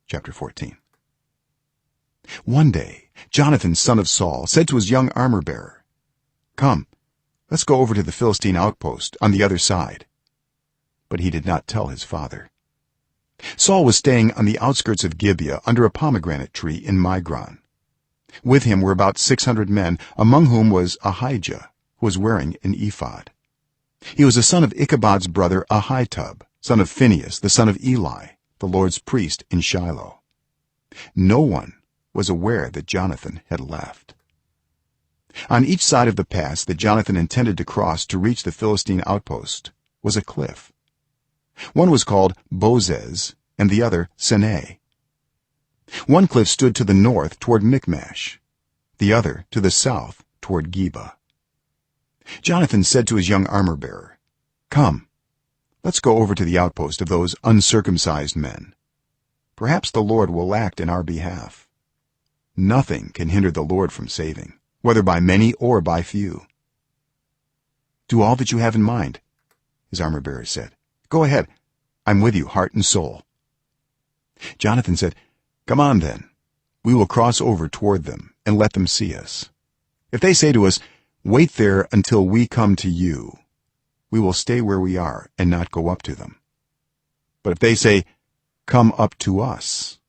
Chapter 14. One day Jonathan, son of Saul, said to his young armor-bearer, "Come, let's go over to the Philistine outpost on the other side." But he did not tell his father. Saul was staying on the outskirts of Gibeah under a pomegranate tree in Migron. With him were about 600 men, among whom was Ahijah, who was wearing an ephod. He was a son of Ichabod's brother Ahitub, son of Phinehas, the son of Eli, the Lord's priest in Shiloh. No one was aware that Jonathan had left. On each side of the pass that Jonathan intended to cross to reach the Philistine outpost was a cliff. One was called Bozez and the other Seneh. One cliff stood to the north toward Michmash, the other to the south toward Geba. Jonathan said to his young armor-bearer, "Come, let's go over to the outpost of those uncircumcised men. Perhaps the Lord will act in our behalf. Nothing can hinder the Lord from saving, whether by many or by few." "Do all that you have in mind," his armor-bearer said. "Go ahead, I'm with you heart and soul." Jonathan said, "Come on then, we will cross over toward them and let them see us. If they say to us, 'Wait there until we come to you,' we will stay where we are and not go up to them. But if they say, 'Come up to us,'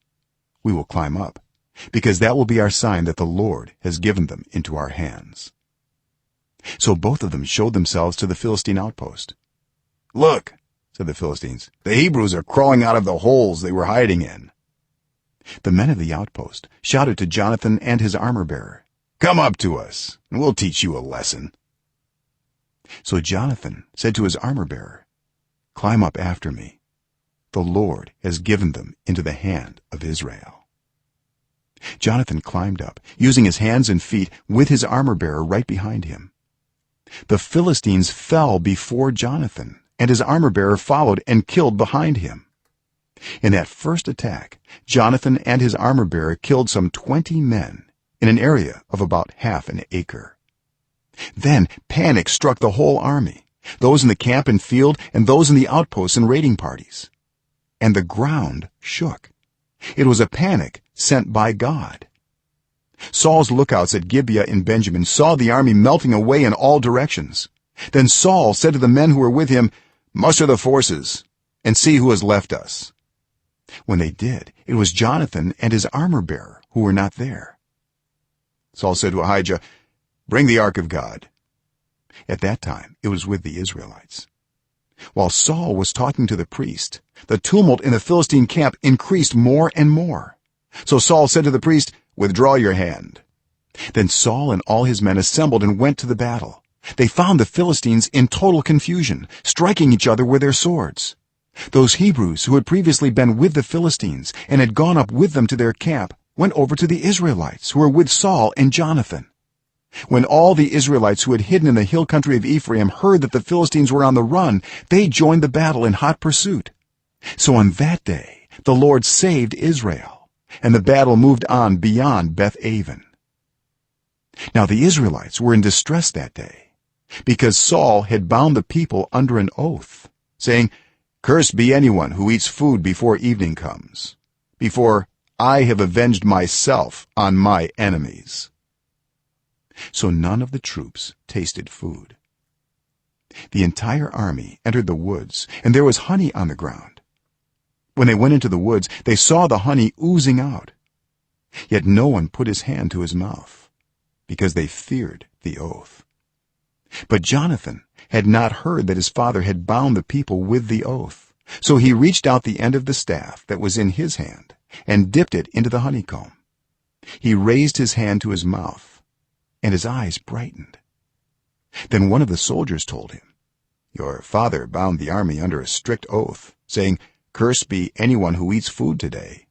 we will climb up, because that will be our sign that the Lord has given them into our hands." So both of them showed themselves to the Philistine outpost. "Look," said the Philistines, "the Hebrews are crawling out of the holes they were hiding in." The men of the outpost shouted to Jonathan and his armor-bearer, "Come up to us, and we'll teach you a lesson." So Jonathan said to his armor-bearer, "Climb up after me. The Lord has given them into the hand of Israel." Jonathan climbed up, using his hands and feet, with his armor-bearer right behind him. The Philistines fell before Jonathan, and his armor-bearer followed and killed behind him. In that first attack, Jonathan and his armor-bearer killed some 20 men in an area of about half an acre. Then panic struck the whole army, those in the camp and field and those in the outposts and raiding parties, and the ground shook. It was a panic sent by God. Saul's lookouts at Gibeah in Benjamin saw the army melting away in all directions. Then Saul said to the men who were with him, "Muster the forces and see who has left us." When they did, it was Jonathan and his armor-bearer who were not there. Saul said to Ahijah, "Bring the ark of God." At that time it was with the Israelites. While Saul was talking to the priest, the tumult in the Philistine camp increased more and more. So Saul said to the priest, "Withdraw your hand." Then Saul and all his men assembled and went to the battle. They found the Philistines in total confusion, striking each other with their swords. Those Hebrews who had previously been with the Philistines and had gone up with them to their camp went over to the Israelites who were with Saul and Jonathan. When all the Israelites who had hidden in the hill country of Ephraim heard that the Philistines were on the run, they joined the battle in hot pursuit. So on that day the Lord saved Israel, and the battle moved on beyond Beth-aven. Now the Israelites were in distress that day, because Saul had bound the people under an oath, saying, "Cursed be anyone who eats food before evening comes, before I have avenged myself on my enemies." So none of the troops tasted food. The entire army entered the woods, and there was honey on the ground. When they went into the woods, they saw the honey oozing out. Yet no one put his hand to his mouth, because they feared the oath. But Jonathan had not heard that his father had bound the people with the oath, so he reached out the end of the staff that was in his hand and dipped it into the honeycomb. He raised his hand to his mouth, and his eyes brightened. Then one of the soldiers told him, "Your father bound the army under a strict oath, saying, 'Cursed be anyone who eats food today.'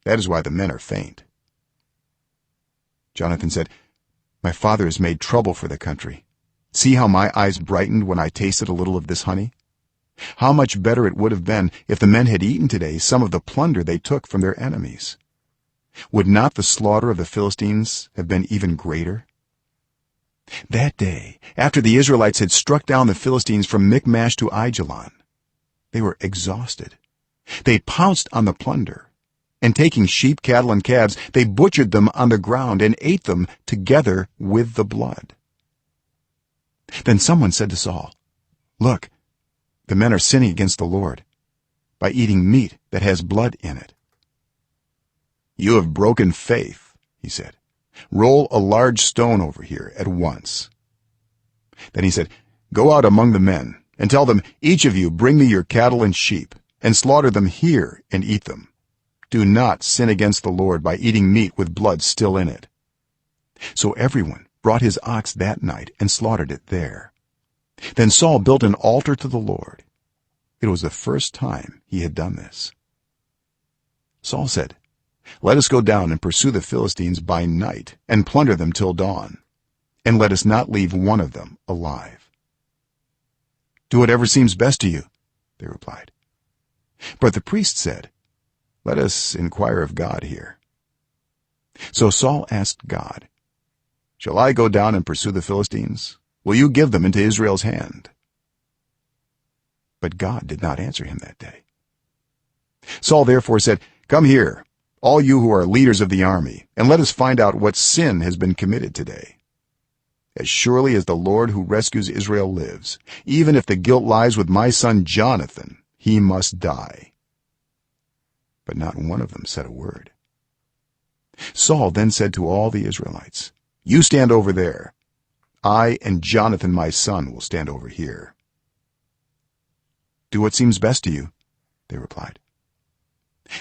That is why the men are faint." Jonathan said, "My father has made trouble for the country. See how my eyes brightened when I tasted a little of this honey. How much better it would have been if the men had eaten today some of the plunder they took from their enemies. Would not the slaughter of the Philistines have been even greater?" That day, after the Israelites had struck down the Philistines from Michmash to Aijalon, they were exhausted. They pounced on the plunder, and taking sheep, cattle, and calves, they butchered them on the ground and ate them together with the blood. Then someone said to Saul, "Look, the men are sinning against the Lord by eating meat that has blood in it." "You have broken faith," he said. "Roll a large stone over here at once." Then he said, "Go out among the men and tell them, each of you bring me your cattle and sheep, and slaughter them here and eat them. Do not sin against the Lord by eating meat with blood still in it." So everyone brought his ox that night and slaughtered it there. Then Saul built an altar to the Lord. It was the first time he had done this. Saul said, "Let us go down and pursue the Philistines by night and plunder them till dawn, and let us not leave one of them alive." "Do whatever seems best to you," they replied. But the priest said, "Let us inquire of God here." So Saul asked God, "Shall I go down and pursue the Philistines? Will you give them into Israel's hand?" But God did not answer him that day. Saul therefore said, "Come here, all you who are leaders of the army, and let us find out what sin has been committed today. As surely as the Lord who rescues Israel lives, even if the guilt lies with my son Jonathan, he must die." But not one of them said a word. Saul then said to all the Israelites, "You stand over there. I and Jonathan my son will stand over here." "Do what seems best to you," they replied.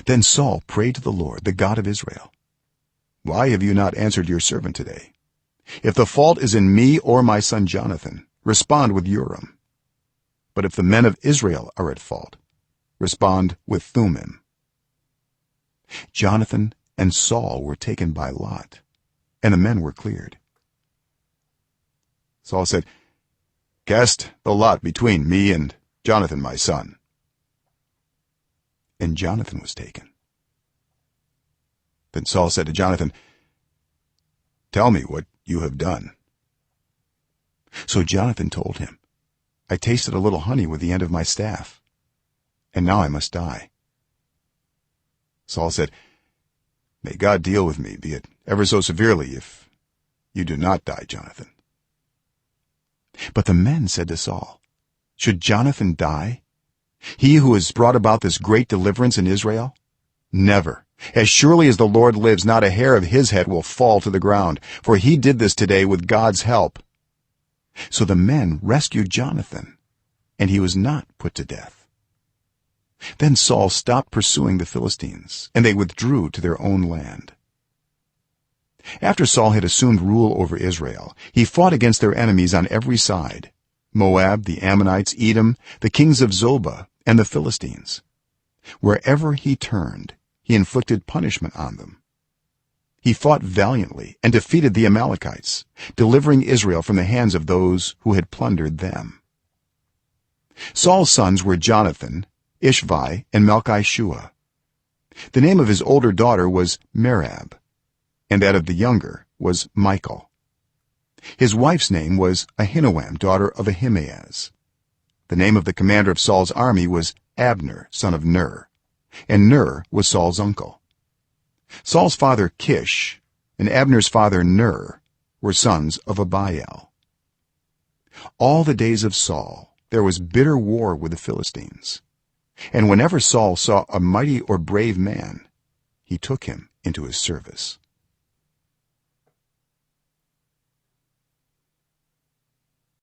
Then Saul prayed to the Lord, the God of Israel, "Why have you not answered your servant today? If the fault is in me or my son Jonathan, respond with Urim. But if the men of Israel are at fault, respond with Thummim." Jonathan and Saul were taken by lot, and the men were cleared. Saul said, "Cast the lot between me and Jonathan my son." And Jonathan was taken. Then Saul said to Jonathan, "Tell me what you have done." So Jonathan told him, "I tasted a little honey with the end of my staff, and now I must die." Saul said, "May God deal with me, be it ever so severely, if you do not die, Jonathan." But the men said to Saul, "Should Jonathan die, he who has brought about this great deliverance in Israel? Never. As surely as the Lord lives, not a hair of his head will fall to the ground, for he did this today with God's help." So the men rescued Jonathan, and he was not put to death. Then Saul stopped pursuing the Philistines, and they withdrew to their own land. After Saul had assumed rule over Israel, he fought against their enemies on every side: Moab, the Ammonites, Edom, the kings of Zobah, and the Philistines. Wherever he turned, he inflicted punishment on them. He fought valiantly and defeated the Amalekites, delivering Israel from the hands of those who had plundered them. Saul's sons were Jonathan, Ishvi, and Malchi-Shua. The name of his older daughter was Merab, and that of the younger was Michal. His wife's name was Ahinoam, daughter of Ahimaaz. The name of the commander of Saul's army was Abner, son of Ner, and Ner was Saul's uncle. Saul's father Kish and Abner's father Ner were sons of Abiel. All the days of Saul there was bitter war with the Philistines, and whenever Saul saw a mighty or brave man, he took him into his service.